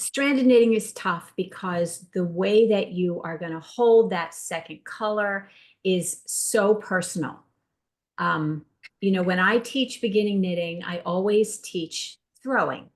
stranded knitting is tough because the way that you are going to hold that second color is so personal. When I teach beginning knitting, I always teach throwing.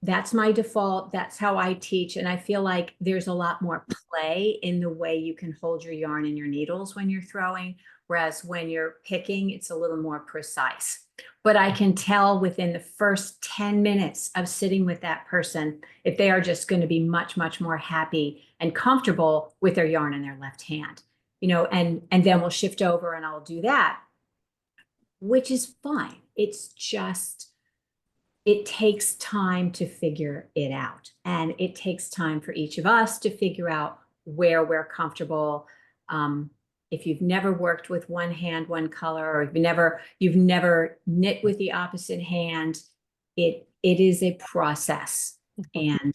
That's my default. That's how I teach. And I feel like there's a lot more play in the way you can hold your yarn and your needles when you're throwing. Whereas when you're picking, it's a little more precise. But I can tell within the first 10 minutes of sitting with that person if they are just going to be much, much more happy and comfortable with their yarn in their left hand. And then we'll shift over and I'll do that, which is fine. It's just, it takes time to figure it out. And it takes time for each of us to figure out where we're comfortable. If you've never worked with one hand, one color, or you've never knit with the opposite hand, it is a process. And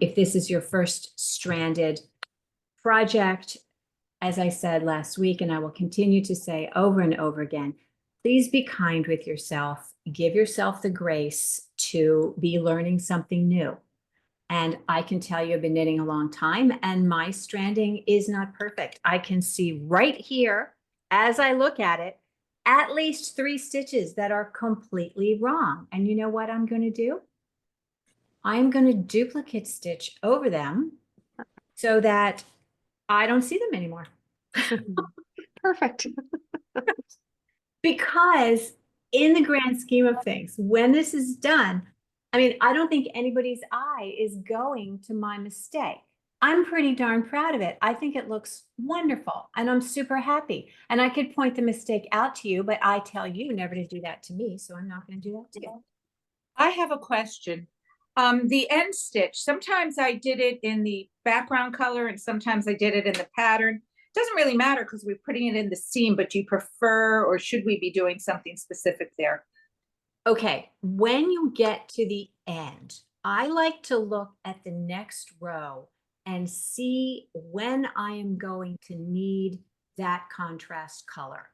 if this is your first stranded project, as I said last week, and I will continue to say over and over again, please be kind with yourself. Give yourself the grace to be learning something new. And I can tell you I've been knitting a long time and my stranding is not perfect. I can see right here, as I look at least 3 stitches that are completely wrong. And you know what I'm going to do? I'm going to duplicate stitch over them so that I don't see them anymore. Perfect. Because in the grand scheme of things, when this is done, I mean, I don't think anybody's eye is going to my mistake. I'm pretty darn proud of it. I think it looks wonderful and I'm super happy. And I could point the mistake out to you, but I tell you never to do that to me. So I'm not going to do that to you. I have a question. The end stitch, sometimes I did it in the background color and sometimes I did it in the pattern. Doesn't really matter because we're putting it in the seam, but do you prefer, or should we be doing something specific there? Okay, when you get to the end, I like to look at the next row and see when I am going to need that contrast color.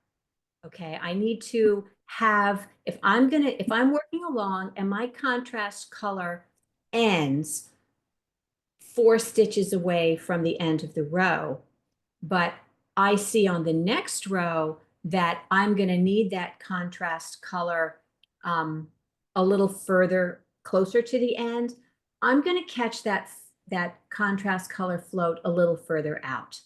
Okay, I need to have, if I'm working along and my contrast color ends 4 stitches away from the end of the row, but I see on the next row that I'm going to need that contrast color a little further closer to the end, I'm going to catch that contrast color float a little further out.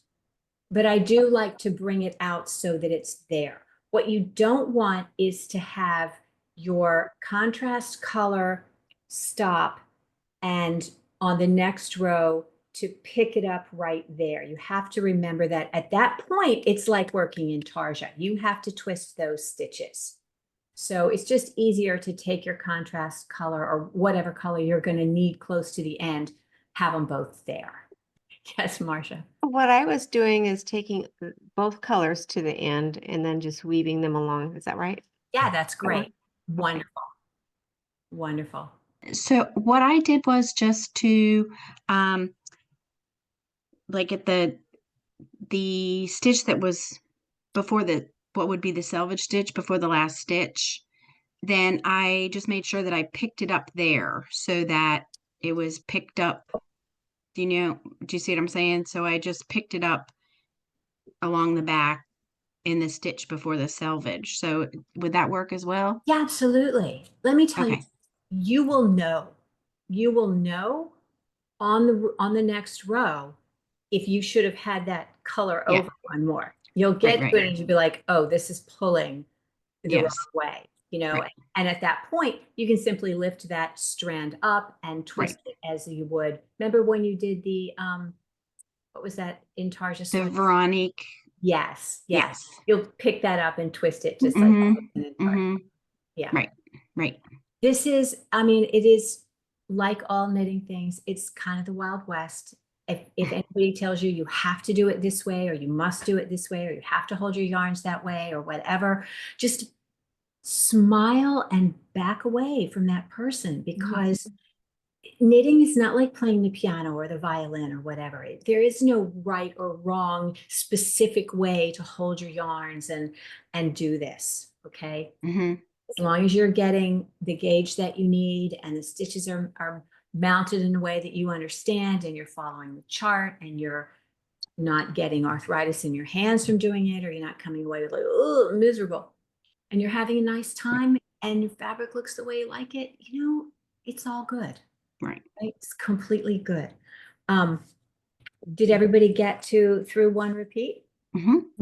But I do like to bring it out so that it's there. What you don't want is to have your contrast color stop and on the next row to pick it up right there. You have to remember that at that point, it's like working in tarja. You have to twist those stitches. So it's just easier to take your contrast color or whatever color you're going to need close to the end, have them both there. Yes, Marcia. What I was doing is taking both colors to the end and then just weaving them along. Is that right? Yeah, that's great. Wonderful. Wonderful. So what I did was just to like at the stitch that was before what would be the selvage stitch before the last stitch, then I just made sure that I picked it up there so that it was picked up. Do you see what I'm saying? So I just picked it up along the back in the stitch before the selvage. So would that work as well? Yeah, absolutely. Let me tell you, you will know on the next row if you should have had that color over one more. You'll get to it and you'll be like, oh, this is pulling the wrong way, and at that point you can simply lift that strand up and twist it as you would. Remember when you did the what was that in Tarja? The Veronique. Yes. You'll pick that up and twist it just like yeah. Right. This is, I mean, it is like all knitting things. It's kind of the Wild West. If anybody tells you have to do it this way, or you must do it this way, or you have to hold your yarns that way, or whatever, just smile and back away from that person, because knitting is not like playing the piano or the violin or whatever. There is no right or wrong specific way to hold your yarns and do this. Okay. As long as you're getting the gauge that you need and the stitches are mounted in a way that you understand and you're following the chart and you're not getting arthritis in your hands from doing it, or you're not coming away with like, oh, miserable, and you're having a nice time and your fabric looks the way you like it, it's all good. Right. It's completely good. Did everybody get through one repeat?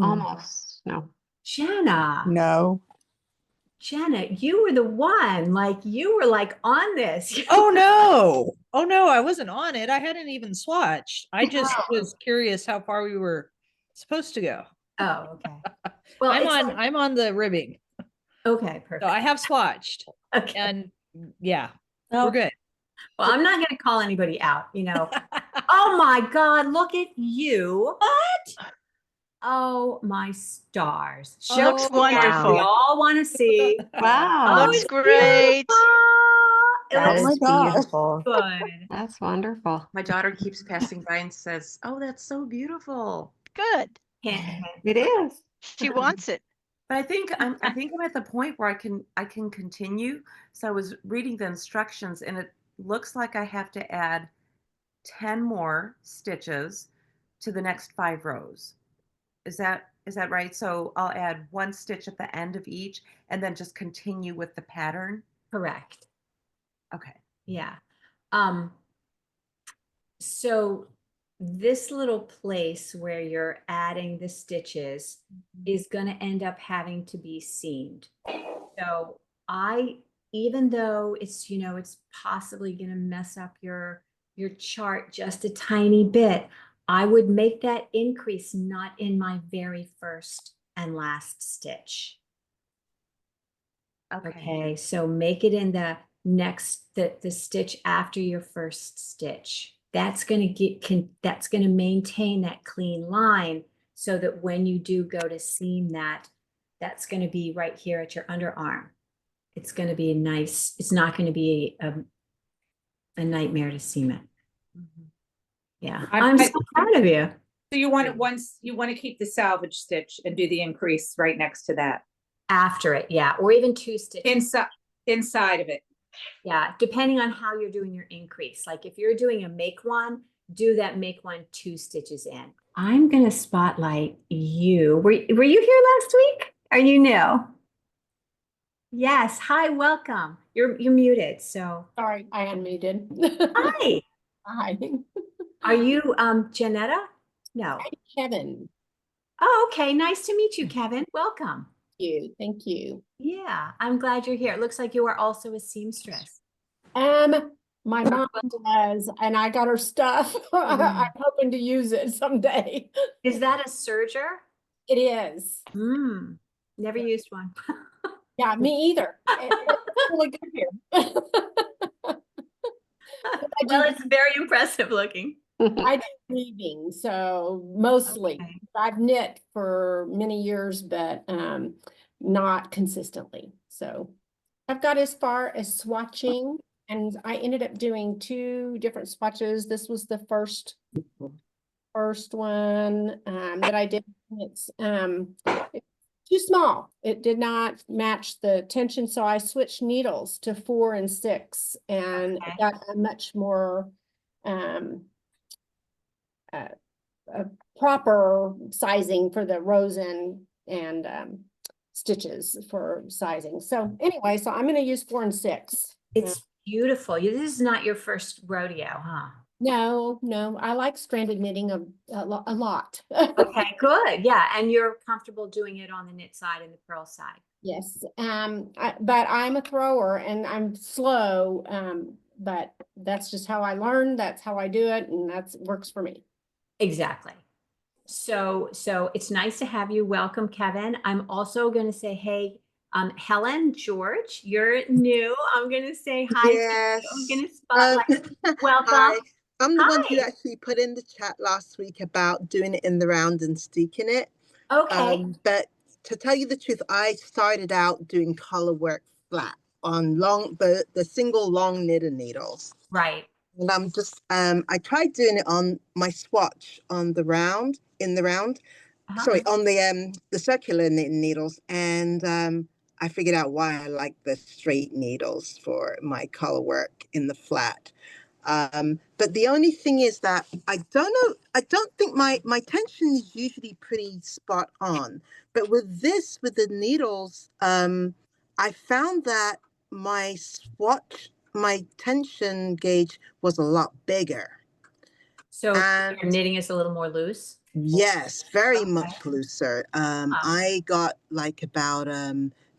Almost, no. Jenna, No. you were the one, like you were like on this. Oh no. Oh no, I wasn't on it. I hadn't even swatched. I just was curious how far we were supposed to go. Oh, okay. Well, I'm on the ribbing. okay, perfect. So I have swatched Okay. and yeah, Oh. we're good. Well, I'm not going to call anybody out, Oh my God, look at you. What? Oh, my stars. Show Looks it down. wonderful. We all want to see. Wow. Looks it's great. beautiful. It That looks is gosh. beautiful. good. That's wonderful. My daughter keeps passing by and says, "Oh, that's so beautiful." Good. Can't- It is. She wants it. But I think I'm at the point where I can continue. So I was reading the instructions, and it looks like I have to add 10 more stitches to the next 5 rows. Is that right? So I'll add 1 stitch at the end of each, and then just continue with the pattern. Correct. Okay. Yeah. So this little place where you're adding the stitches is going to end up having to be seamed. So even though it's, it's possibly going to mess up your chart just a tiny bit, I would make that increase not in my very first and last stitch. Okay, so make it in the next, the stitch after your first stitch. That's going to maintain that clean line so that when you do go to seam that's going to be right here at your underarm. It's going to be nice. It's not going to be a nightmare to seam it. Yeah, I'm so proud of you. So you want to keep the salvage stitch and do the increase right next to that. After it, yeah, or even 2 stitches. Inside of it. Yeah, depending on how you're doing your increase. Like if you're doing a make one, do that make one 2 stitches in. I'm going to spotlight you. Were you here last week? Are you new? Yes. Hi, welcome. You're muted, so. Sorry, I unmuted. Hi. Hi. Are you Janetta? No. Kevin. Oh, okay. Nice to meet you, Kevin. Welcome. Thank you. Yeah, I'm glad you're here. It looks like you are also a seamstress. My mom was, and I got her stuff. I'm hoping to use it someday. Is that a serger? It is. Never used one. Yeah, me either. It's really good here. Well, it's very impressive looking. I do weaving, so mostly. Okay. I've knit for many years, but not consistently. So I've got as far as swatching, and I ended up doing 2 different swatches. This was the first one that I did. It's too small. It did not match the tension, so I switched needles to 4 and 6, and got a much more a proper sizing for the rows and stitches for sizing. So anyway, so I'm going to use 4 and 6. It's beautiful. This is not your first rodeo, huh? No, I like stranded knitting a lot. Okay, good. Yeah, and you're comfortable doing it on the knit side and the purl side. Yes, but I'm a thrower and I'm slow, but that's just how I learn. That's how I do it, and that works for me. Exactly. So it's nice to have you. Welcome, Kevin. I'm also going to say, hey, Helen, George, you're new. I'm going to say hi. Yes. I'm going to spotlight. Welcome. Hi. I'm the one who Hi. actually put in the chat last week about doing it in the round and steeking it. Okay. But to tell you the truth, I started out doing color work flat on the single long knitted needles. Right. And I'm just I tried doing it on my swatch on the round, sorry, on the circular knitting needles, and I figured out why I like the straight needles for my color work in the flat. But the only thing is that I don't think my tension is usually pretty spot on. But with the needles, I found that my swatch, my tension gauge was a lot bigger. So And your knitting is a little more loose? yes, very Okay. much looser. I got like about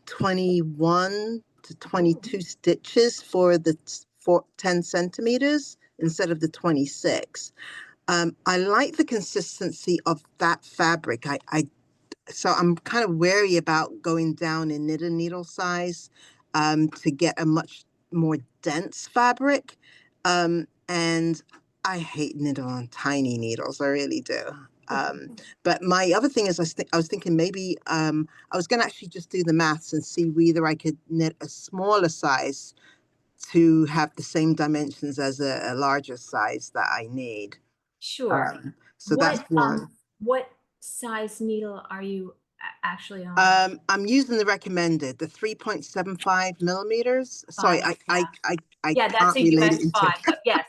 21 to 22 stitches for the 10 centimeters instead of the 26. I like the consistency of that fabric. So I'm kind of wary about going down in knit and needle size to get a much more dense fabric. And I hate knitting on tiny needles. I really do. But my other thing is I was thinking maybe I was going to actually just do the maths and see whether I could knit a smaller size to have the same dimensions as a larger size that I need. Sure. So that's one. What size needle are you actually on? I'm using the recommended, the 3.75 millimeters. Sorry, I Yeah, that's can't a relate US it into 5, but yes,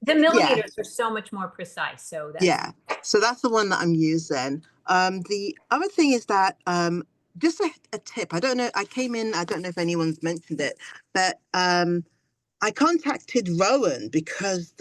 the millimeters are so much more precise, so that's. yeah. So that's the one that I'm using. The other thing is that just a tip. I don't know. I don't know if anyone's mentioned it, but I contacted Rowan because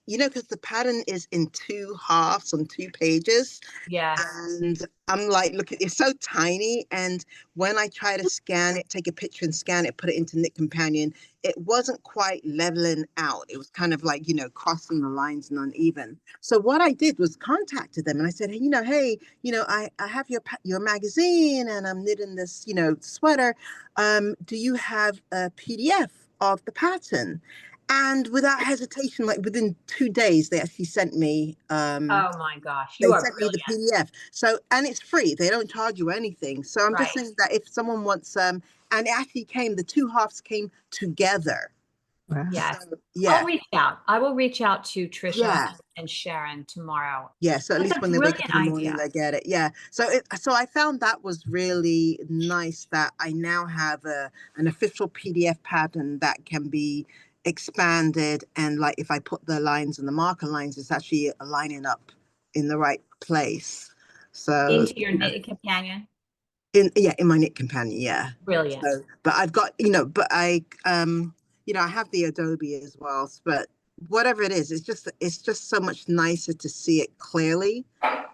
because the pattern is in 2 halves on 2 pages. Yeah. And I'm like, look, it's so tiny. And when I try to scan it, take a picture and scan it, put it into Knit Companion, it wasn't quite leveling out. It was kind of like, crossing the lines and uneven. So what I did was contacted them and I said, hey, I have your magazine and I'm knitting this, sweater. Do you have a PDF of the pattern? And without hesitation, like within 2 days, they actually sent me. Oh my gosh, They you are sent me the brilliant. PDF. So, and it's free. They don't charge you anything. So I'm just Right. saying that if someone wants, and it actually the 2 halves came together. Yes. So, yeah. I'll reach out. I will reach out to Trisha Yeah. and Sharon tomorrow. Yeah. So at That's least a when they wake up in the brilliant morning, idea. they get it. Yeah. So I found that was really nice that I now have an official PDF pattern that can be expanded. And like if I put the lines and the marker lines, it's actually lining up in the right place. So Into your knitting companion. in my Knit Companion, yeah. Brilliant. So, but I've got but I I have the Adobe as well. But whatever it is, it's just so much nicer to see it clearly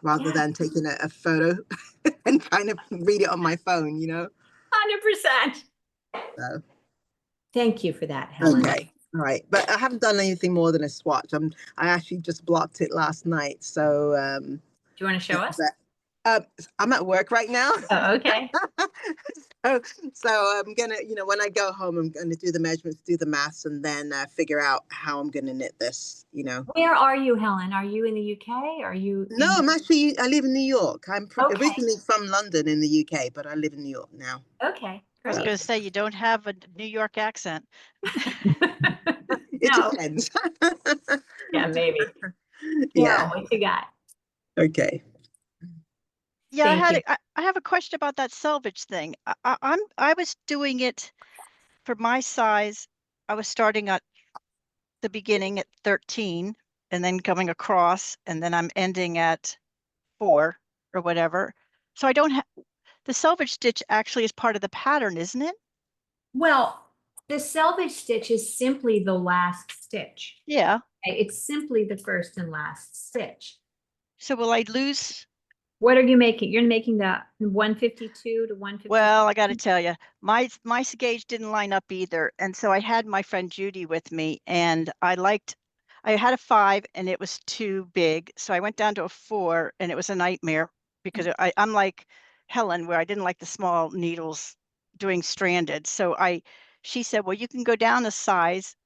rather than taking a photo and trying to read it on my phone. 100%. So Thank you for that, Helen. okay, all right. But I haven't done anything more than a swatch. I actually just blocked it last night. So Do you want to show us? I'm at work right now. Oh, okay. So I'm gonna, when I go home, I'm gonna do the measurements, do the maths, and then figure out how I'm gonna knit this. Where are you, Helen? Are you in the UK? Are you? No, I live in New York. I'm Okay. originally from London in the UK, but I live in New York now. Okay. I was Great. going to say, you don't have a New York accent. It No. depends. Yeah, maybe. Yeah. What you got? Okay. Yeah, Thank you. I have a question about that selvage thing. I was doing it for my size. I was starting at the beginning at 13 and then coming across, and then I'm ending at 4 or whatever. So I don't have the selvage stitch actually is part of the pattern, isn't it? Well, the selvage stitch is simply the last stitch. Yeah. Okay? It's simply the first and last stitch. So will I lose? What are you making? You're making the 152 to 150. Well, I got to tell you, my gauge didn't line up either, and so I had my friend Judy with me, and I had a 5 and it was too big, so I went down to a 4 and it was a nightmare because I'm like Helen, where I didn't like the small needles doing stranded. So she said, well, you can go down a size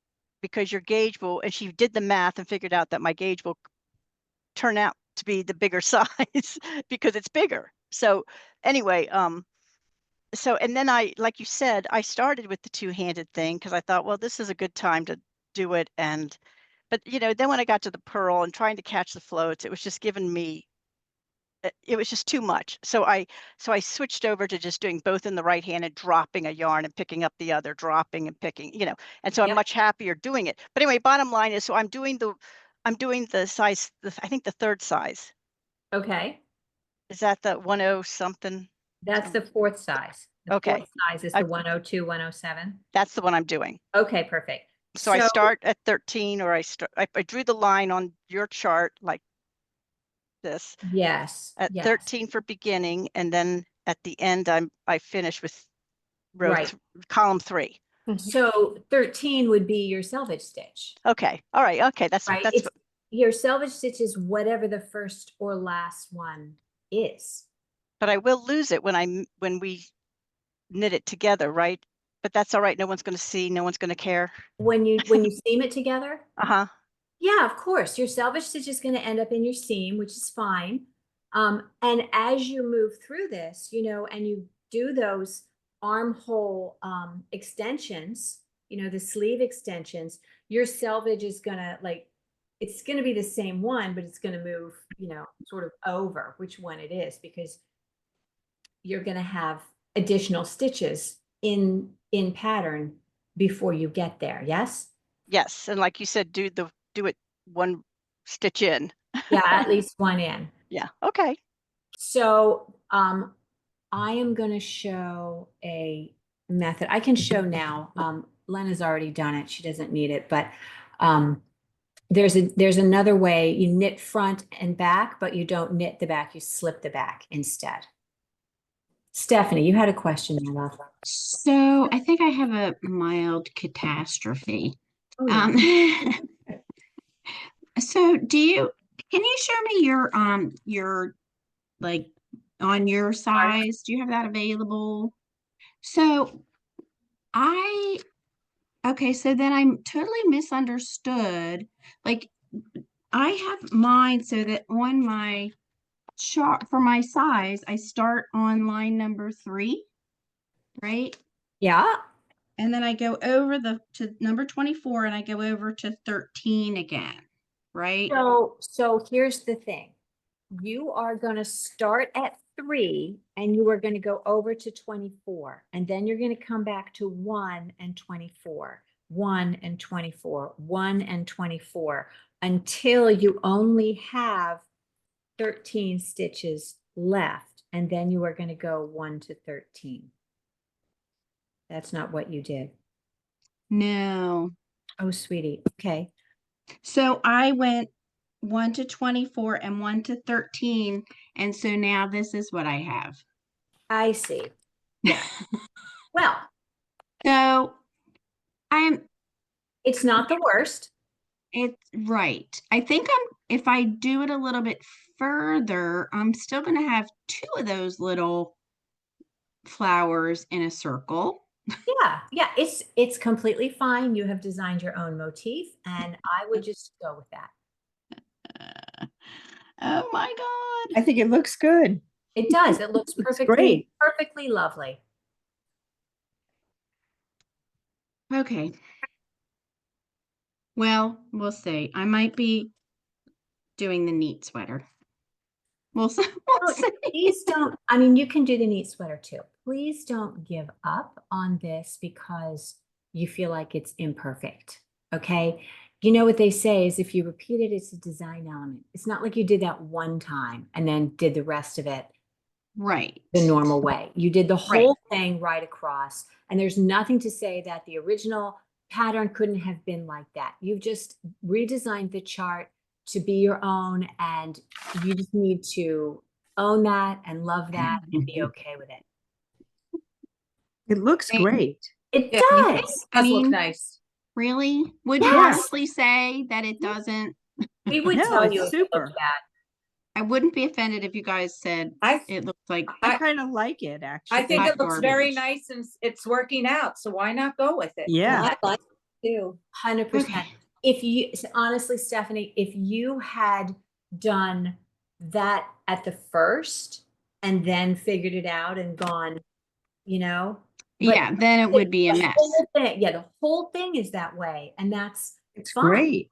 because your gauge will, and she did the math and figured out that my gauge will turn out to be the bigger size because it's bigger. So anyway, and then like you said, I started with the 2-handed thing because I thought, well, this is a good time to do it. But then when I got to the purl and trying to catch the floats, it was just giving me it was just too much. So I switched over to just doing both in the right hand and dropping a yarn and picking up the other, dropping and picking, and so I'm Yep. much happier doing it. But anyway, bottom line is, so I'm doing the size, I think the third size. Okay, Is that the 10 something? that's the fourth size. The Okay. fourth size is I- the 102, 107. That's the one I'm doing. Okay, perfect. So I start at 13, or I drew the line on your chart like this Yes, at yes, 13 for beginning, and then at the end I finish with right. column 3. So 13 would be your selvage stitch, Okay. All right. Okay. That's right? that's It's your selvage stitch is whatever the first or last one is. but I will lose it when we knit it together, right? But that's all right. No one's going to see. No one's going to care. When you seam it together, Uh-huh. yeah, of course, your selvage stitch is going to end up in your seam, which is fine. And as you move through this, and you do those armhole extensions, the sleeve extensions, your selvage is gonna it's gonna be the same one, but it's gonna move, sort of over which one it is, because you're gonna have additional stitches in pattern before you get there. Yes? Yes. And like you said, do it one stitch in. Yeah, at least one in. Yeah. Okay. So I am going to show a method. I can show now. Lena's already done it. She doesn't need it, but there's another way. You knit front and back, but you don't knit the back. You slip the back instead. Stephanie, you had a question, my love. So I think I have a mild catastrophe. Oh, yeah. So can you show me your like on your size? Do you have that available? So okay, so then I'm totally misunderstood. Like I have mine so that on my chart for my size, I start on line number 3, right? Yeah. And then I go over to number 24 and I go over to 13 again, right? So here's the thing. You are going to start at 3 and you are going to go over to 24. And then you're going to come back to 1 and 24, 1 and 24, 1 and 24, until you only have 13 stitches left. And then you are going to go 1 to 13. That's not what you did. No. Oh, sweetie. Okay. So I went 1 to 24 and 1 to 13. And so now this is what I have. I see. Yeah. Well, So it's not the worst. it's right. I think if I do it a little bit further, I'm still going to have 2 of those little flowers in a circle. Yeah, it's completely fine. You have designed your own motif, and I would just go with that. Oh my God. I think it looks good. It does. It looks great. perfectly lovely. Okay. Well, we'll see. I might be doing the neat sweater. We'll see. Please don't. I mean, you can do the neat sweater too. Please don't give up on this because you feel like it's imperfect. Okay. You know what they say is if you repeat it, it's a design element. It's not like you did that one time and then did the rest of it right the normal way. You did the whole thing right across. And there's nothing to say that the original pattern couldn't have been like that. You've just redesigned the chart to be your own, and you just need to own that and love that and be okay with it. It looks great. It Yeah, does. Does look mean, nice. Really? Would you Yes. honestly say that it doesn't? We would No, tell it's you if it super. looked bad. I wouldn't be offended if you guys said it looks like I kind of like it, actually. I think hot it looks very garbage. nice and it's working out. So why not go with it? Yeah. I like it too. 100%. Okay. If you, honestly, Stephanie, if you had done that at the first and then figured it out and gone, but yeah, then it would be a the mess. whole thing, the whole thing is that way. And that's It's fine. great.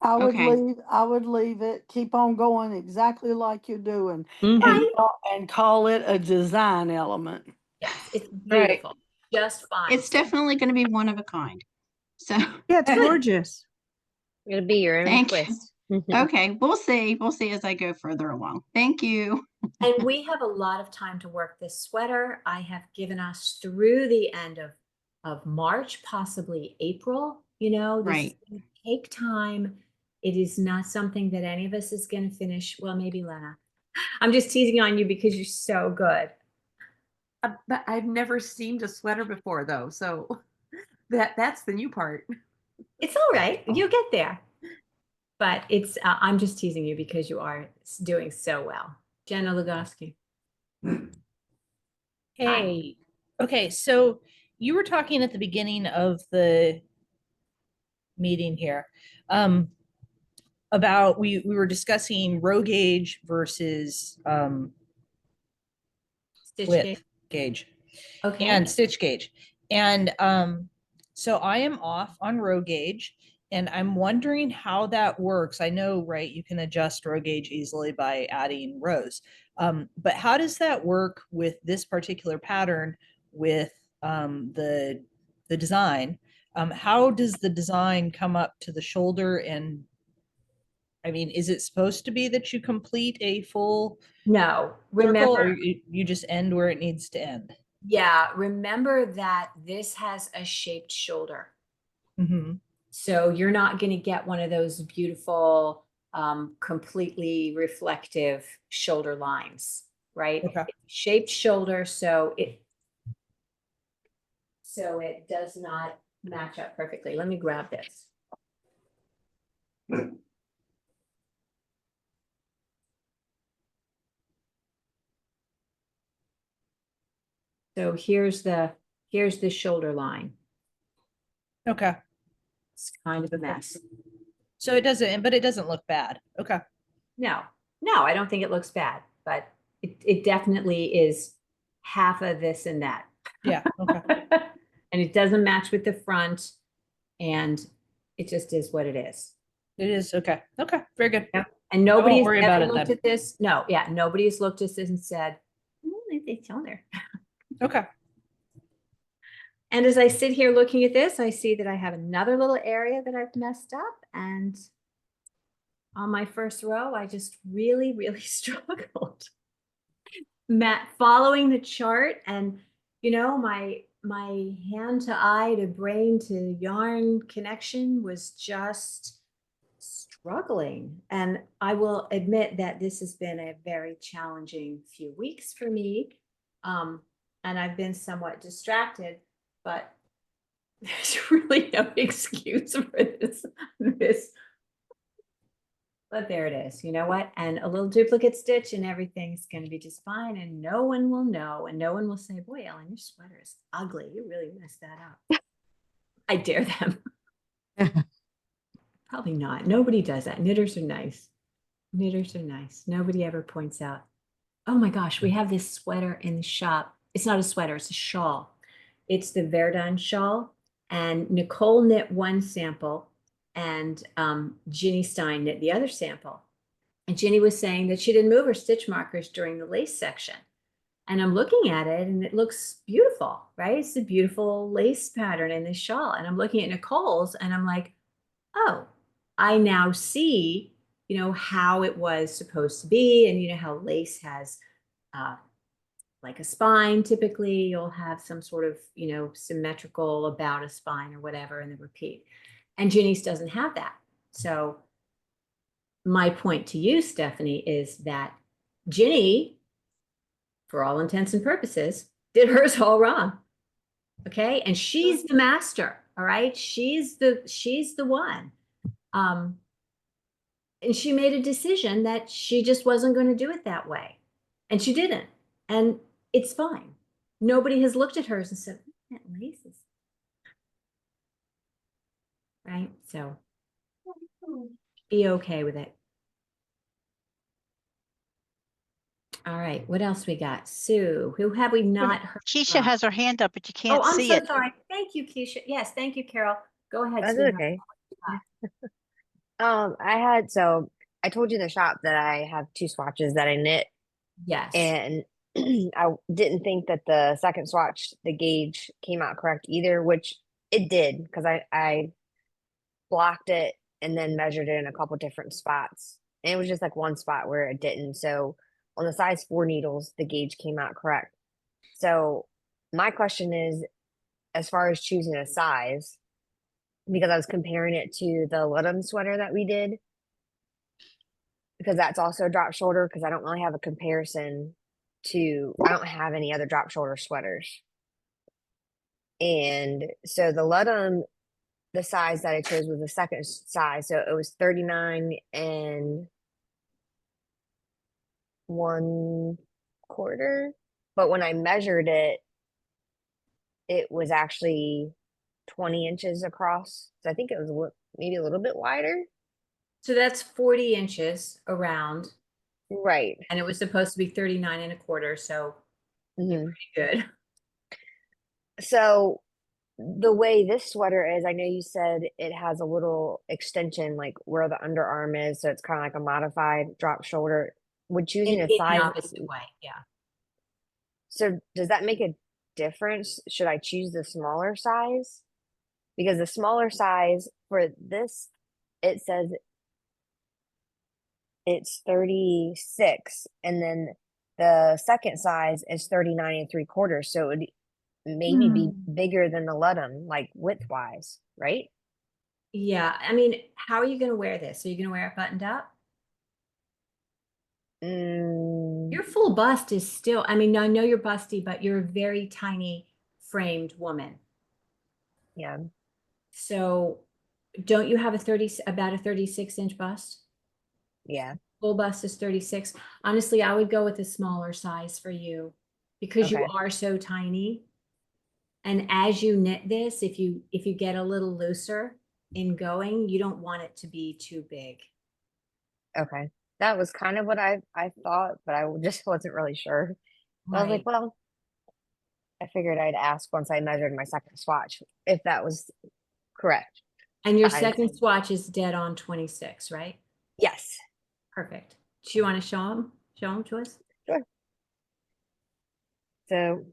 Okay. I would leave it, keep on going exactly like you're doing Mhm. and call it a design element. Yes, it's Right. beautiful, just fine. It's definitely going to be one of a kind. So Yeah, it's gorgeous. It'll be your own thank you. twist. Okay, we'll see. We'll see as I go further along. Thank you. And we have a lot of time to work this sweater. I have given us through the end of March, possibly April. You know, this is Right. gonna take time. It is not something that any of us is going to finish. Well, maybe Lena. I'm just teasing on you because you're so good. But I've never seamed a sweater before though, so that's the new part. It's all right. You'll get there. But it's I'm just teasing you because you are doing so well. Jenna Lugoski. Hey, okay, so you were talking at the beginning of the meeting here about we were discussing row gauge versus Stitch width gauge. gauge Okay. and stitch gauge. And so I am off on row gauge and I'm wondering how that works. I know, right, you can adjust row gauge easily by adding rows. But how does that work with this particular pattern with the design? How does the design come up to the shoulder? And I mean, is it supposed to be that you complete a full No, circle or remember, you just end where it needs to end? yeah, remember that this has a shaped shoulder. Mm-hmm. So you're not going to get one of those beautiful, completely reflective shoulder lines, right? Okay. Shaped shoulder, so it does not match up perfectly. Let me grab this. So here's the shoulder line. Okay. It's kind of a mess. So it doesn't, but it doesn't look bad. Okay. No, I don't think it looks bad, but it definitely is half of this and that. Yeah. Okay. And it doesn't match with the front, and it just is what it is. It is. Okay. Okay. Very good. Yep. And nobody's worry about ever it looked then. at this. No, yeah, nobody's looked at this and said, they shoulder. Okay. And as I sit here looking at this, I see that I have another little area that I've messed up. And on my first row, I just really, really struggled. Matt, following the chart, and you know, my hand to eye to brain to yarn connection was just struggling. And I will admit that this has been a very challenging few weeks for me. And I've been somewhat distracted, but there's really no excuse for this. But there it is. You know what? And a little duplicate stitch and everything's going to be just fine. And no one will know. And no one will say, boy, Ellen, your sweater is ugly. You really messed that up. I dare them. Probably not. Nobody does that. Knitters are nice. Knitters are nice. Nobody ever points out, oh my gosh, we have this sweater in the shop. It's not a sweater, it's a shawl. It's the Verdun shawl. And Nicole knit one sample and Ginny Stein knit the other sample. And Ginny was saying that she didn't move her stitch markers during the lace section. And I'm looking at it and it looks beautiful, right? It's a beautiful lace pattern in this shawl. And I'm looking at Nicole's and I'm like, oh, I now see, you know, how it was supposed to be. And you know how lace has like a spine, typically you'll have some sort of, you know, symmetrical about a spine or whatever, and then repeat. And Ginny's doesn't have that. So my point to you, Stephanie, is that Ginny, for all intents and purposes, did hers all wrong. Okay. And she's the master. All right. She's the one. And she made a decision that she just wasn't going to do it that way. And she didn't. And it's fine. Nobody has looked at hers and said, that lace is right. So be okay with it. All right. What else we got? Sue, who have we not heard Keisha from? has her hand up, but you Oh, can't I'm see so it. sorry. Thank you, Keisha. Yes, thank you, Carol. Go ahead. That's sweetheart. okay. So I told you in the shop that I have two swatches that I knit, Yes. and I didn't think that the second swatch, the gauge came out correct either, which it did because I blocked it and then measured it in a couple different spots. And it was just like one spot where it didn't. So on the size 4 needles, the gauge came out correct. So my question is, as far as choosing a size, because I was comparing it to the Ludum sweater that we did, because that's also drop shoulder, because I don't really have a comparison I don't have any other drop shoulder sweaters. And so the Ludum, the size that I chose was the second size. So it was 39 and 1/4. But when I measured it, it was actually 20 inches across. So I think it was maybe a little bit wider. So that's 40 inches around, Right. and it was supposed to be 39 1/4. So Mhm. pretty good. So the way this sweater is, I know you said it has a little extension like where the underarm is, so it's kind of like a modified drop shoulder. Would choosing a In the size, opposite way. Yeah. so does that make a difference? Should I choose the smaller size? Because the smaller size for this, it says it's 36, and then the second size is 39 3/4. So it would maybe be bigger than the Ludum, like width wise, right? Yeah. I mean, how are you going to wear this? Are you going to wear it buttoned up? Your full bust is still, I mean, I know you're busty, but you're a very tiny framed woman. Yeah. So don't you have about a 36-inch bust? Yeah. Full bust is 36. Honestly, I would go with a smaller size for you because you Okay. are so tiny. And as you knit this, if you get a little looser in going, you don't want it to be too big. Okay. That was kind of what I thought, but I just wasn't really sure. I was like, Right. well, I figured I'd ask once I measured my second swatch if that was correct. And your size. second swatch is dead on 26, right? Yes. Perfect. Do you want to show them? Show them to us? Sure. So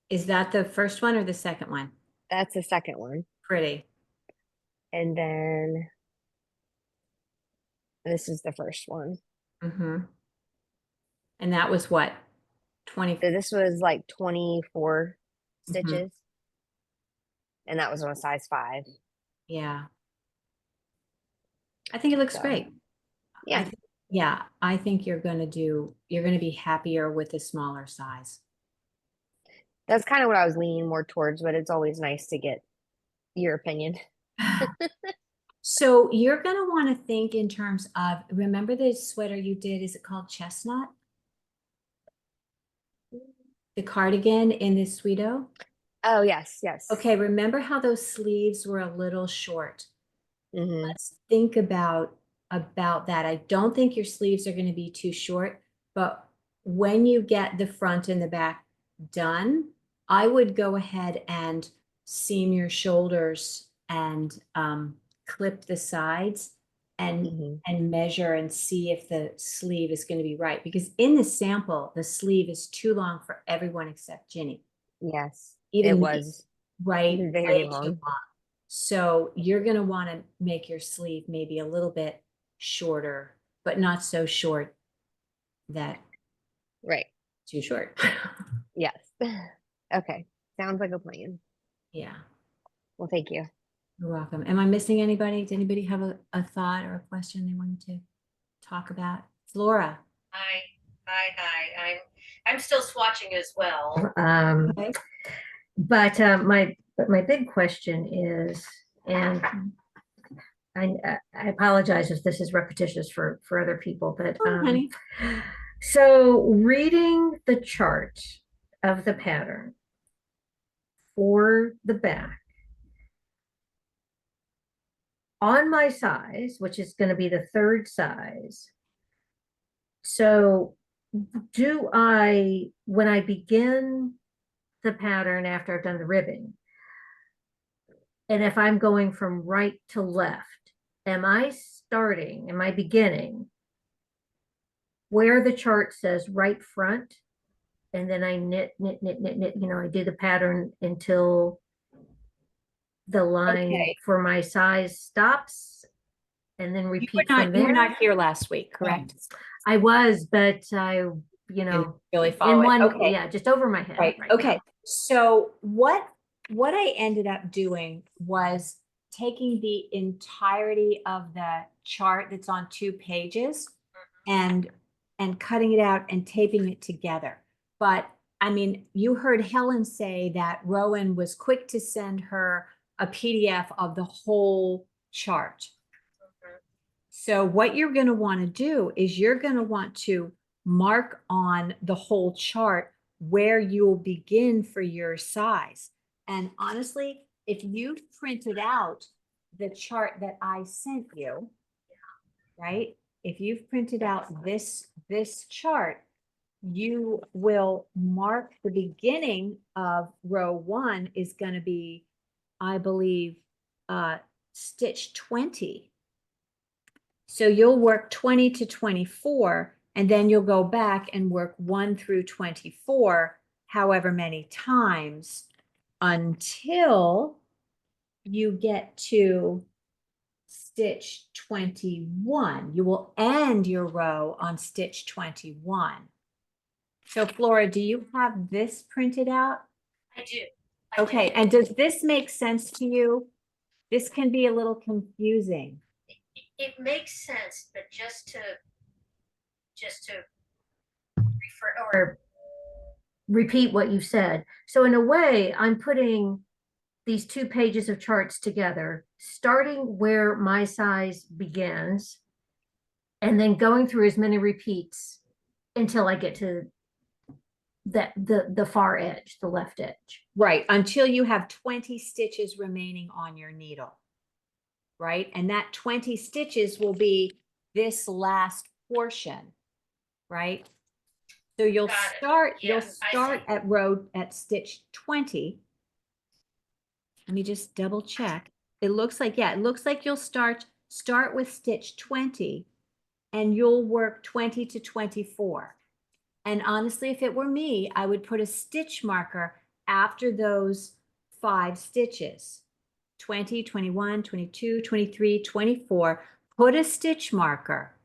Is that the first one or the second one? that's the second one. Pretty. And then this is the first one. Mm-hmm. And that was what? 20. So this was like 24 Mhm. stitches. And that was on a size 5. Yeah. I think it looks So, great. yeah. I think you're going to be happier with a smaller size. That's kind of what I was leaning more towards, but it's always nice to get your opinion. So you're going to want to think in terms of, remember the sweater you did, is it called Chestnut? The cardigan in the Sweeto? Oh, yes, yes. Okay, remember how those sleeves were a little short? Mhm. Let's think about that. I don't think your sleeves are going to be too short, but when you get the front and the back done, I would go ahead and seam your shoulders and clip the sides and Mhm. and measure and see if the sleeve is going to be right. Because in the sample, the sleeve is too long for everyone except Ginny. Yes. Even It me, was right? very Way too long. long. So you're going to want to make your sleeve maybe a little bit shorter, but not so short that Right. too short. Yes. Okay. Sounds like a plan. Yeah, Well, thank you. you're welcome. Am I missing anybody? Does anybody have a thought or a question they wanted to talk about? Flora. Hi. I'm still swatching as well. Okay. But my big question is, and I apologize if this is repetitious for other people, but Oh, honey. so reading the chart of the pattern for the back on my size, which is going to be the third size. So when I begin the pattern after I've done the ribbing, and if I'm going from right to left, am I starting, am I beginning where the chart says right front? And then I knit, knit, knit, knit, knit, you know, I do the pattern until the line Okay. for my size stops and then You were repeat from you were there. not here last week, correct? I was, but I, you Didn't know, really in follow it. one, Okay. yeah, just over my head. Right, right now. okay. So what I ended up doing was taking the entirety of the chart that's on 2 pages and cutting it out and taping it together. But I mean, you heard Helen say that Rowan was quick to send her a PDF of the whole chart. So what you're going to want to do is you're going to want to mark on the whole chart where you'll begin for your size. And honestly, if you printed out the chart that I sent you, right? If you've printed out this chart, you will mark the beginning of row 1 is going to be, I believe, stitch 20. So you'll work 20 to 24, and then you'll go back and work 1 through 24, however many times, until you get to stitch 21. You will end your row on stitch 21. So Flora, do you have this printed out? I do. Okay, and does this make sense to you? This can be a little confusing. It makes sense, but just to refer or repeat what you said. So in a way, I'm putting these 2 pages of charts together, starting where my size begins, and then going through as many repeats until I get to the far edge, the left edge. Right, until you have 20 stitches remaining on your needle. Right, and that 20 stitches will be this last portion, right? So you'll start at stitch 20. Let me just double check. It looks like, yeah, it looks like you'll start with stitch 20 and you'll work 20 to 24. And honestly, if it were me, I would put a stitch marker after those 5 stitches. 20, 21, 22, 23, 24, put a stitch marker,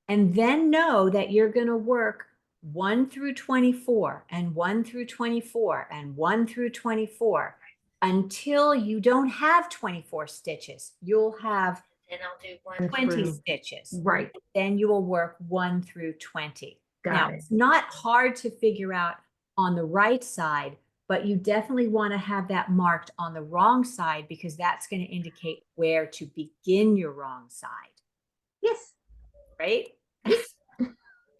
and then know that you're going to work 1 through 24 and 1 through 24 and 1 through 24 until you don't have 24 stitches. You'll have Then I'll do 1 20 through, stitches. right. Then you will work 1 through 20. Now, Got it. it's not hard to figure out on the right side, but you definitely want to have that marked on the wrong side because that's going to indicate where to begin your wrong side. Yes. Right? Yes.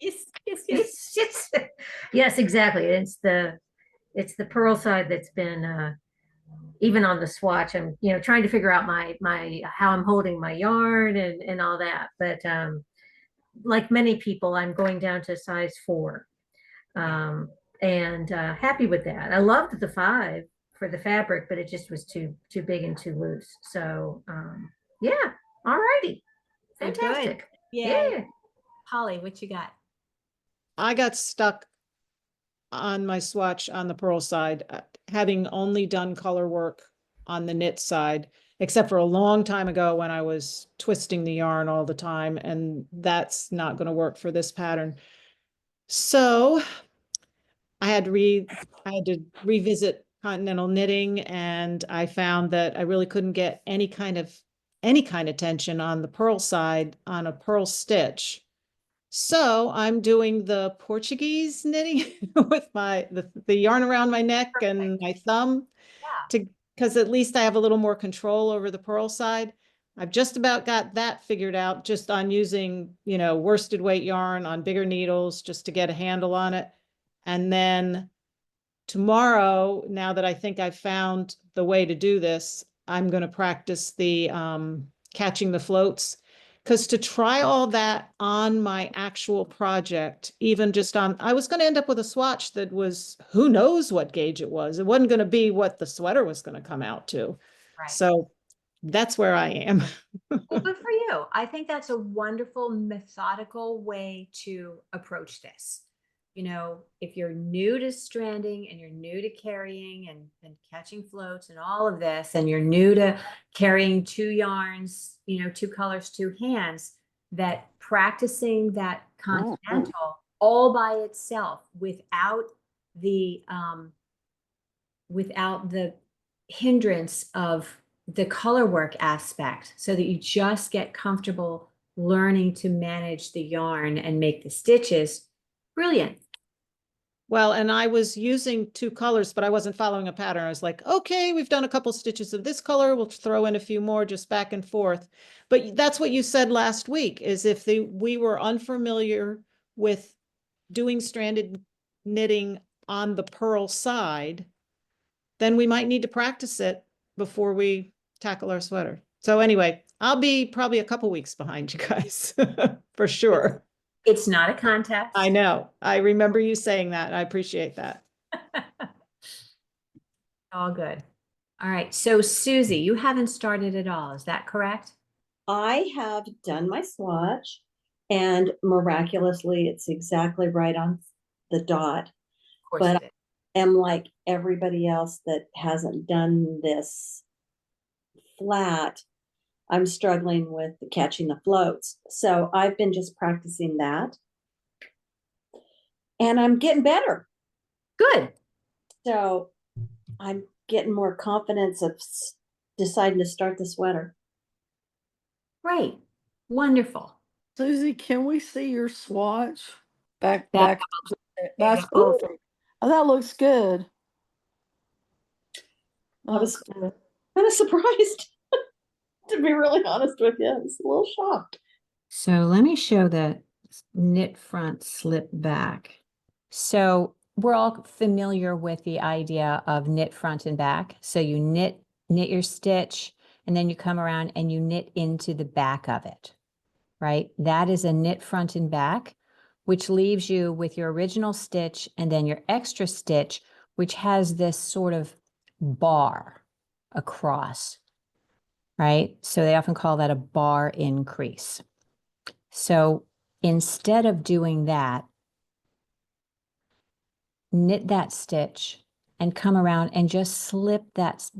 Yes, yes, yes. Yes, yes. Yes, exactly. It's the purl side that's been even on the swatch. I'm trying to figure out my how I'm holding my yarn and all that. But like many people, I'm going down to size 4. And happy with that. I loved the 5 for the fabric, but it just was too big and too loose. So yeah, all righty. So good. Fantastic. Yay. Yeah. Holly, what you got? I got stuck on my swatch on the purl side, having only done color work on the knit side, except for a long time ago when I was twisting the yarn all the time, and that's not going to work for this pattern. So I had to revisit continental knitting, and I found that I really couldn't get any kind of tension on the purl side on a purl stitch. So I'm doing the Portuguese knitting with the yarn around my neck and my thumb, because at least I have a little more control over the purl side. I've just about got that figured out, just on using, worsted weight yarn on bigger needles just to get a handle on it. And then tomorrow, now that I think I've found the way to do this, I'm going to practice the catching the floats. Because to try all that on my actual project, even just I was going to end up with a swatch that was, who knows what gauge it was. It wasn't going to be what the sweater was going to come out to. Right. So that's where I am. Well, good for you. too. I think that's a wonderful methodical way to approach this. You know, if you're new to stranding and you're new to carrying and catching floats and all of this, and you're new to carrying 2 yarns, you know, 2 colors, 2 hands, that practicing that continental all by itself without the hindrance of the color work aspect, so that you just get comfortable learning to manage the yarn and make the stitches. Brilliant. Well, and I was using 2 colors, but I wasn't following a pattern. I was like, okay, we've done a couple stitches of this color. We'll throw in a few more just back and forth. But that's what you said last week, is if we were unfamiliar with doing stranded knitting on the purl side, then we might need to practice it before we tackle our sweater. So anyway, I'll be probably a couple weeks behind you guys for sure. It's not a contest. I know. I remember you saying that. I appreciate that. All good. All right. So Susie, you haven't started at all. Is that correct? I have done my swatch, and miraculously, it's exactly right on the dot. Of course But it is. I am like everybody else that hasn't done this flat. I'm struggling with catching the floats. So I've been just practicing that. And I'm getting better. Good. So I'm getting more confidence of deciding to start the sweater. Great. Wonderful. Susie, can we see your swatch? Back. That's Perfect. Oh, that looks good. I was kind of surprised, to be really honest with you. I was a little shocked. So let me show the knit front slip back. So we're all familiar with the idea of knit front and back. So you knit your stitch, and then you come around and you knit into the back of it, right? That is a knit front and back, which leaves you with your original stitch and then your extra stitch, which has this sort of bar across, right? So they often call that a bar increase. So instead of doing that, knit that stitch and come around and just slip that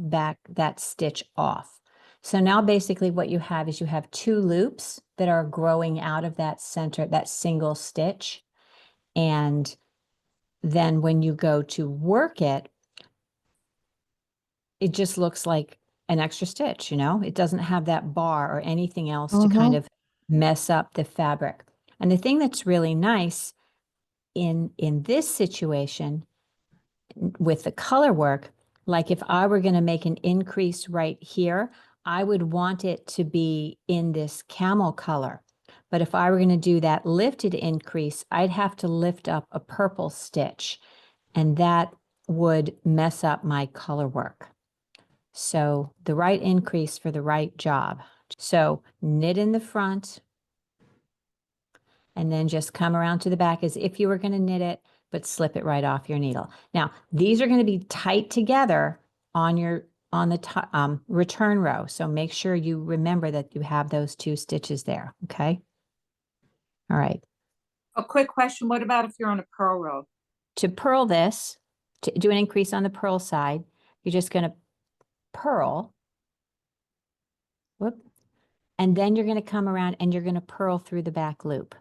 stitch off. So now basically what you have is you have 2 loops that are growing out of that center, that single stitch. And then when you go to work it, it just looks like an extra stitch, you know? It doesn't have that bar or anything else to kind of mess up the fabric. And the thing that's really nice in this situation with the color work, like if I were going to make an increase right here, I would want it to be in this camel color. But if I were going to do that lifted increase, I'd have to lift up a purple stitch, and that would mess up my color work. So the right increase for the right job. So knit in the front, and then just come around to the back as if you were going to knit it, but slip it right off your needle. Now, these are going to be tight together on the return row. So make sure you remember that you have those 2 stitches there. Okay. All right. A quick question. What about if you're on a purl row? To purl this, to do an increase on the purl side, you're just going to purl. Whoop. And then you're going to come around and you're going to purl through the back loop.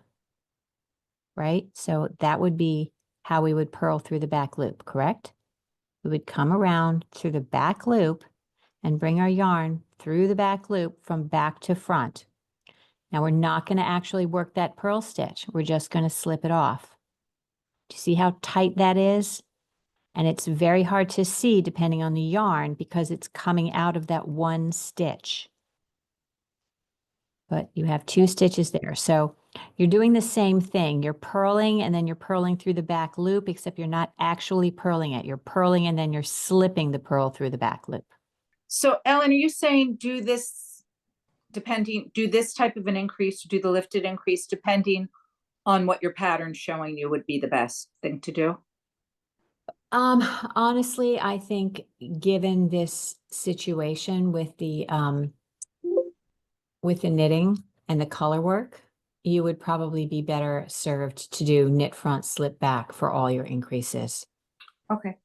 Right? So that would be how we would purl through the back loop, correct? We would come around through the back loop and bring our yarn through the back loop from back to front. Now we're not going to actually work that purl stitch. We're just going to slip it off. Do you see how tight that is? And it's very hard to see depending on the yarn because it's coming out of that 1 stitch. But you have 2 stitches there. So you're doing the same thing. You're purling and then you're purling through the back loop, except you're not actually purling it. You're purling and then you're slipping the purl through the back loop. So Ellen, are you saying do this type of an increase, or do the lifted increase depending on what your pattern's showing you would be the best thing to do? Honestly, I think given this situation with the knitting, and the color work, you would probably be better served to do knit front, slip back for all your increases. Okay.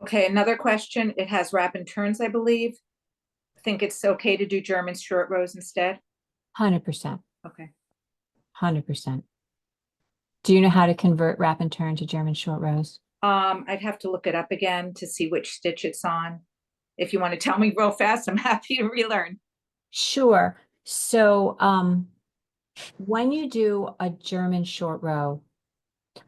Okay, another question. It has wrap and turns, I believe. I think it's okay to do German short rows instead. 100%. Okay. 100%. Do you know how to convert wrap and turn to German short rows? I'd have to look it up again to see which stitch it's on. If you want to tell me real fast, I'm happy to relearn. Sure. So, when you do a German short row,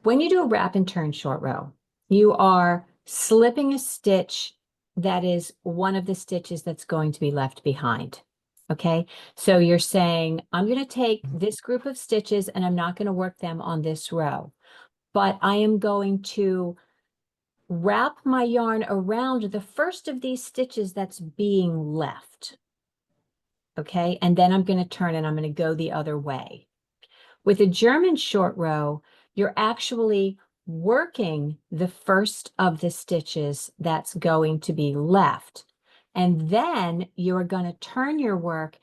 when you do a wrap and turn short row, you are slipping a stitch that is one of the stitches that's going to be left behind. Okay, so you're saying, I'm going to take this group of stitches and I'm not going to work them on this row, but I am going to wrap my yarn around the first of these stitches that's being left. Okay, and then I'm going to turn and I'm going to go the other way. With a German short row, you're actually working the first of the stitches that's going to be left. And then you're going to turn your work,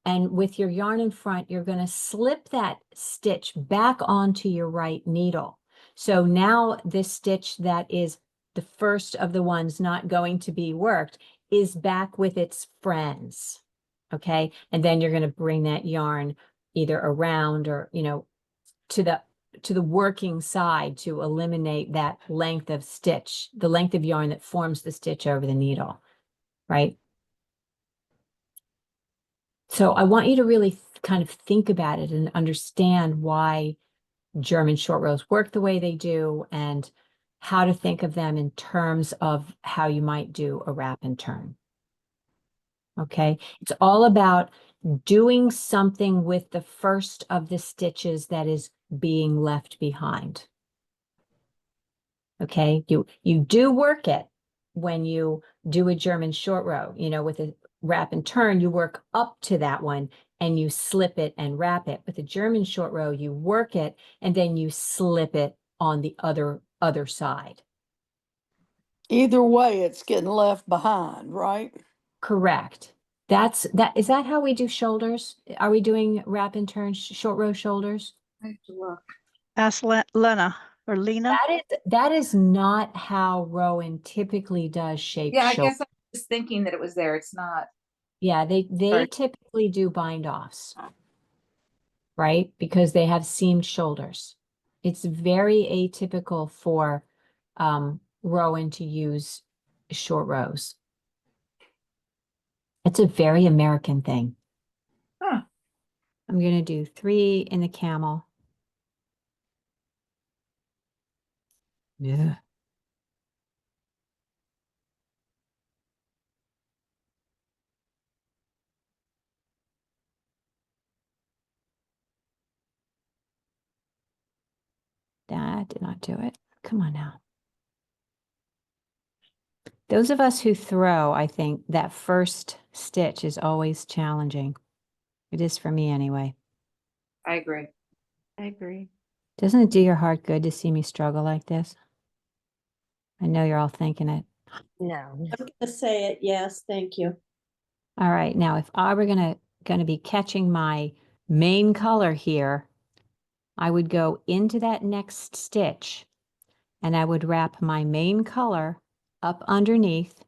and with your yarn in front, you're going to slip that stitch back onto your right needle. So now this stitch that is the first of the ones not going to be worked is back with its friends. Okay, and then you're going to bring that yarn either around or, you know, to the working side to eliminate that length of stitch, the length of yarn that forms the stitch over the needle, right? So I want you to really kind of think about it and understand why German short rows work the way they do and how to think of them in terms of how you might do a wrap and turn. Okay, it's all about doing something with the first of the stitches that is being left behind. Okay, you do work it when you do a German short row, you know, with a wrap and turn, you work up to that one and you slip it and wrap it. With a German short row, you work it and then you slip it on the other side. Either way, it's getting left behind, right? Correct. Is that how we do shoulders? Are we doing wrap and turn short row shoulders? I have to look. Ask Lena or Lena. That is not how Rowan typically does shape Yeah, I shoulders. guess I was thinking that it was there. It's not. Yeah, they Right. typically do bind offs, right? Because they have seamed shoulders. It's very atypical for Rowan to use short rows. It's a very American thing. Huh. I'm going to do 3 in the camel. Yeah. That did not do it. Come on now. Those of us who throw, I think that first stitch is always challenging. It is for me anyway. I agree. I agree. Doesn't it do your heart good to see me struggle like this? I know you're all thinking it. No. I'm gonna say it, yes, thank you. All right, now if I were gonna be catching my main color here, I would go into that next stitch and I would wrap my main color up underneath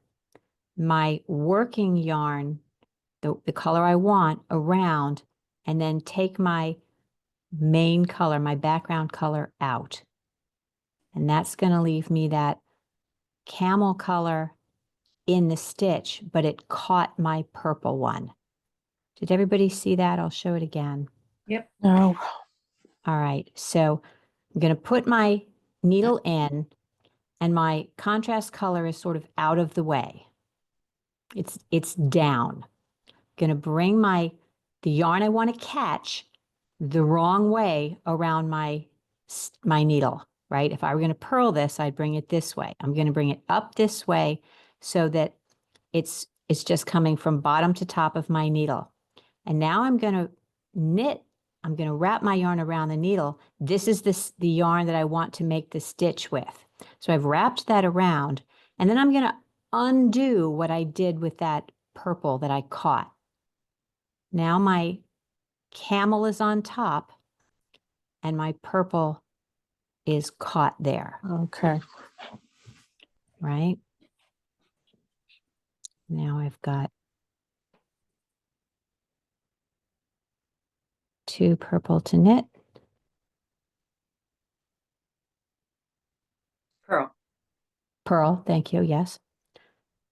my working yarn, the color I want, around, and then take my main color, my background color out. And that's going to leave me that camel color in the stitch, but it caught my purple one. Did everybody see that? I'll show it again. Yep. No. All right, so I'm going to put my needle in and my contrast color is sort of out of the way. It's down. Going to bring the yarn I want to catch the wrong way around my needle, right? If I were going to purl this, I'd bring it this way. I'm going to bring it up this way so that it's just coming from bottom to top of my needle. And now I'm going to knit. I'm going to wrap my yarn around the needle. This is the yarn that I want to make the stitch with. So I've wrapped that around, and then I'm going to undo what I did with that purple that I caught. Now my camel is on top and my purple is caught there, Okay. right? Now I've got 2 purple to knit. Purl. Purl, thank you, yes.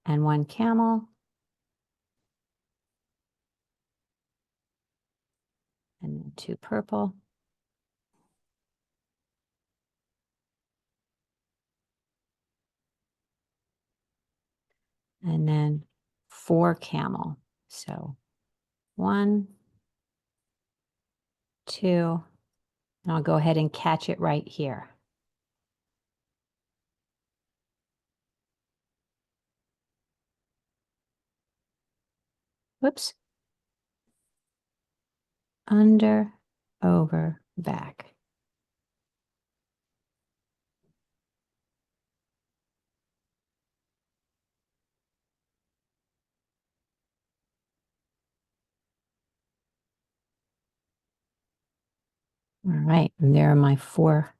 And 1 camel. And then 2 purple. And then 4 camel. So 1, 2, and I'll go ahead and catch it right here. Whoops. Under, over, back. All right, and there are my four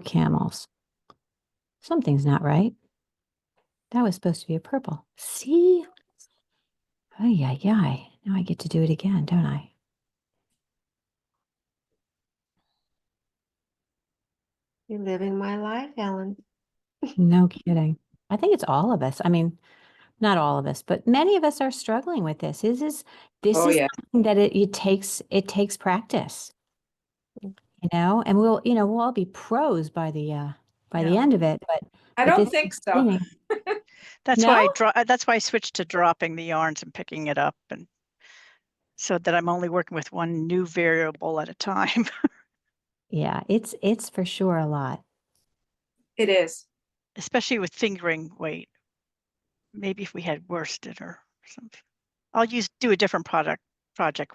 camels. Something's not right. That was supposed to be a purple. See? Ay, ay, ay. Now I get to do it again, don't I? You're living my life, Ellen. No kidding. I think it's all of us. I mean, not all of us, but many of us are struggling with this. This Oh, is yeah. something that it takes practice. You know, and we'll all be pros by the end of it, but I but don't this think is so. beginning. That's No? why that's why I switched to dropping the yarns and picking it up, and so that I'm only working with one new variable at a time. Yeah, it's for sure a lot. It is. Especially with fingering weight. Maybe if we had worsted or something. I'll do a different project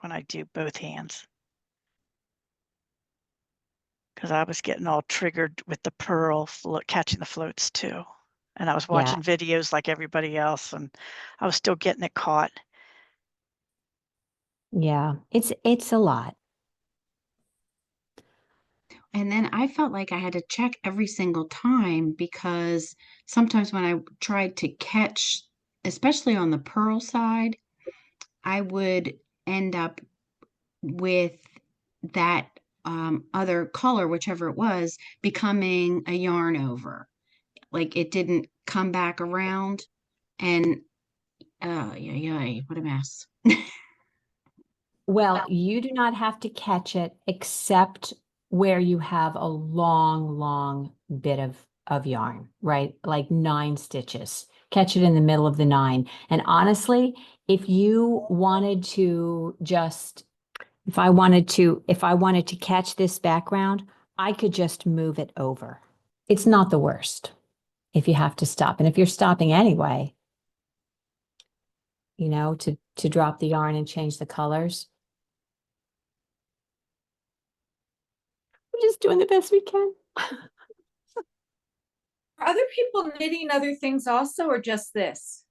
when I do both hands. Because I was getting all triggered with the purl catching the floats too. And I was Yeah. watching videos like everybody else, and I was still getting it caught. Yeah, it's a lot. And then I felt like I had to check every single time because sometimes when I tried to catch, especially on the purl side, I would end up with that other color, whichever it was, becoming a yarn over. Like it didn't come back around. And what a mess. Well, you do not have to catch it except where you have a long bit of yarn, right? Like 9 stitches. Catch it in the middle of the 9. And honestly, if you wanted to just, if I wanted to catch this background, I could just move it over. It's not the worst if you have to stop. And if you're stopping anyway, you know, to drop the yarn and change the colors. We're just doing the best we can. Are other people knitting other things also, or just this?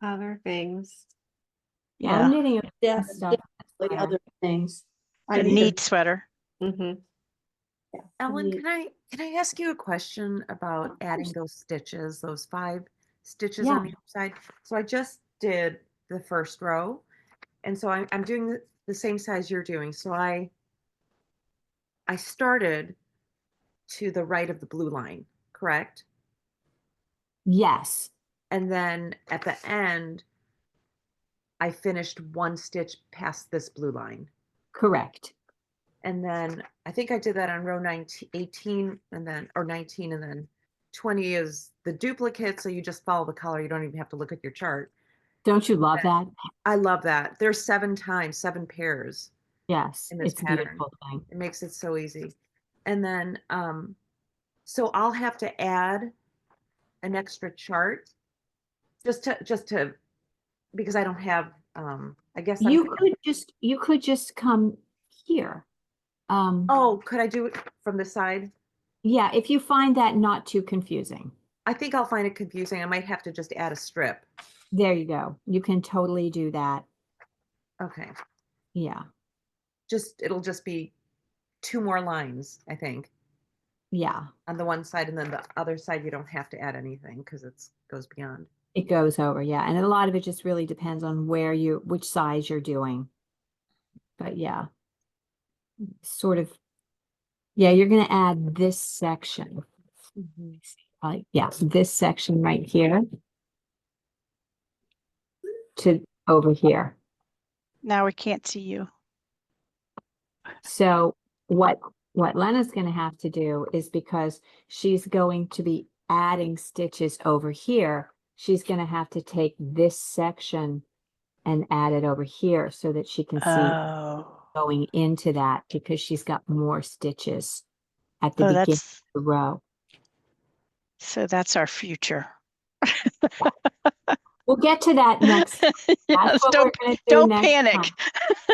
Other things. Yeah, I'm knitting Yeah, stuff. definitely other things. The knit sweater. Mm-hmm. Ellen, can I ask you a question about adding those stitches, those 5 stitches Yeah. on the side? So I just did the first row, and so I'm doing the same size you're doing. So I started to the right of the blue line, correct? Yes, And then at the end, I finished 1 stitch past this blue line. correct. And then I think I did that on row 18 and then, or 19, and then 20 is the duplicate. So you just follow the color. You don't even have to look at your chart. Don't you love that? I love that. There's 7 pairs Yes, in this it's a pattern. beautiful thing. It makes it so easy. And then, so I'll have to add an extra chart just to, because I don't have, I guess You could just come here. Oh, could I do it from the side? Yeah, if you find that not too confusing. I think I'll find it confusing. I might have to just add a strip. There you go. You can totally do that. Okay. Yeah. it'll just be 2 more lines, I think, Yeah, on the one side, and then the other side, you don't have to add anything because it's goes beyond. it goes over. Yeah. And a lot of it just really depends on which size you're doing. But yeah, sort of, yeah, you're going to add this section. Like, yeah, this section right here to over here. Now we can't see you. So what Lena's going to have to do is, because she's going to be adding stitches over here, she's going to have to take this section and add it over here so that she can see Oh, going into that, because she's got more stitches at the oh, beginning that's of the row. so that's our future. We'll get to that next. That's Yes, what we're going to do don't next panic. time.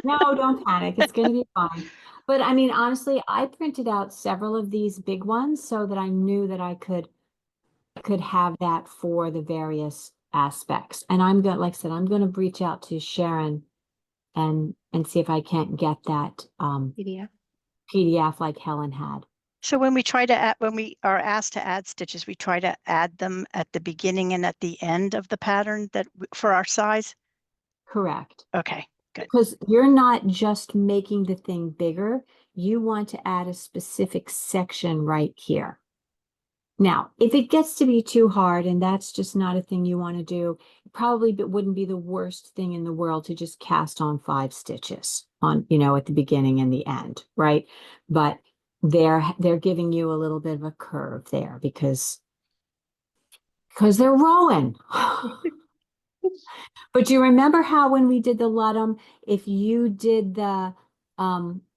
No, don't panic. It's going to be fine. But I mean, honestly, I printed out several of these big ones so that I knew that I could have that for the various aspects. And I'm going, like I said, I'm going to reach out to Sharon and see if I can't get that PDF like Helen had. So when we try to add, when we are asked to add stitches, we try to add them at the beginning and at the end of the pattern for our size. Correct. Okay, good. Because you're not just making the thing bigger, you want to add a specific section right here. Now, if it gets to be too hard and that's just not a thing you want to do, probably it wouldn't be the worst thing in the world to just cast on 5 stitches on, at the beginning and the end, right? But they're giving you a little bit of a curve there because they're rowing. But do you remember how when we did the Ludum, if you did the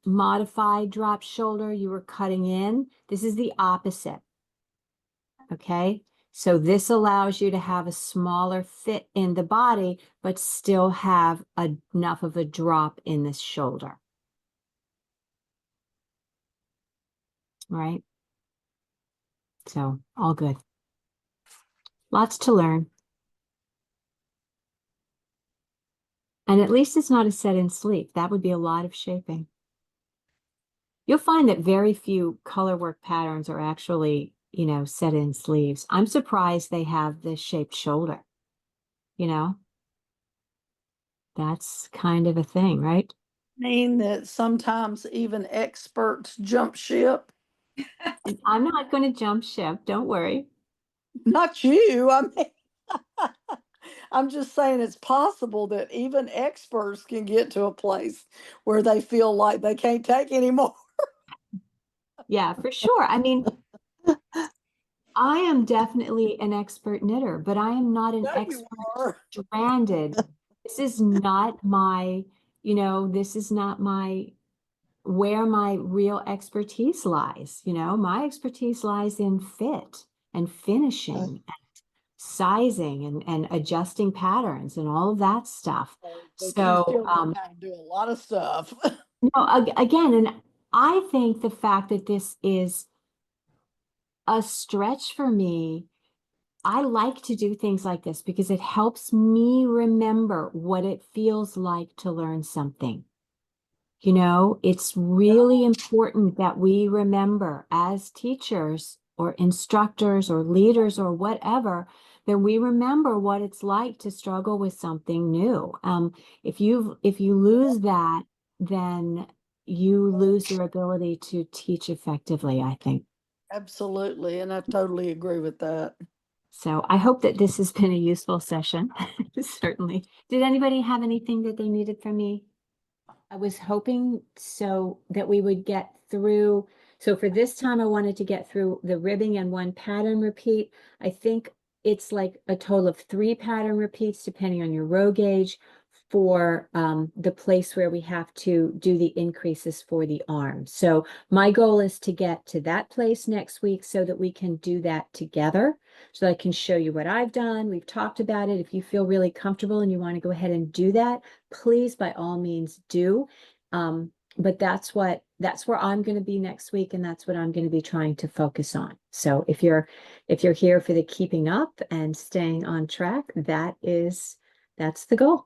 modified drop shoulder, you were cutting in? This is the opposite. Okay, so this allows you to have a smaller fit in the body, but still have enough of a drop in this shoulder. Right? So all good. Lots to learn. And at least it's not a set in sleeve. That would be a lot of shaping. You'll find that very few color work patterns are actually, set in sleeves. I'm surprised they have this shaped shoulder. That's kind of a thing, right? Mean that sometimes even experts jump ship. I'm not going to jump ship. Don't worry. Not you. I mean, I'm just saying it's possible that even experts can get to a place where they feel like they can't take anymore. Yeah, for sure. I mean, I am definitely an expert knitter, but I am not an expert stranded. This is not my, this is not where my real expertise lies. My expertise lies in fit and finishing and sizing and adjusting patterns and all of that stuff. So do a lot of stuff. again, and I think the fact that this is a stretch for me, I like to do things like this because it helps me remember what it feels like to learn something. It's really important that we remember as teachers or instructors or leaders or whatever, that we remember what it's like to struggle with something new. If you lose that, then you lose your ability to teach effectively, I think. Absolutely. And I totally agree with that. So I hope that this has been a useful session. Certainly. Did anybody have anything that they needed from me? I was hoping so that we would get through. So for this time, I wanted to get through the ribbing and 1 pattern repeat. I think it's like a total of 3 pattern repeats, depending on your row gauge, for the place where we have to do the increases for the arm. So my goal is to get to that place next week so that we can do that together, so I can show you what I've done. We've talked about it. If you feel really comfortable and you want to go ahead and do that, please, by all means, do. But that's where I'm going to be next week, and that's what I'm going to be trying to focus on. So if you're here for the keeping up and staying on track, that's the goal.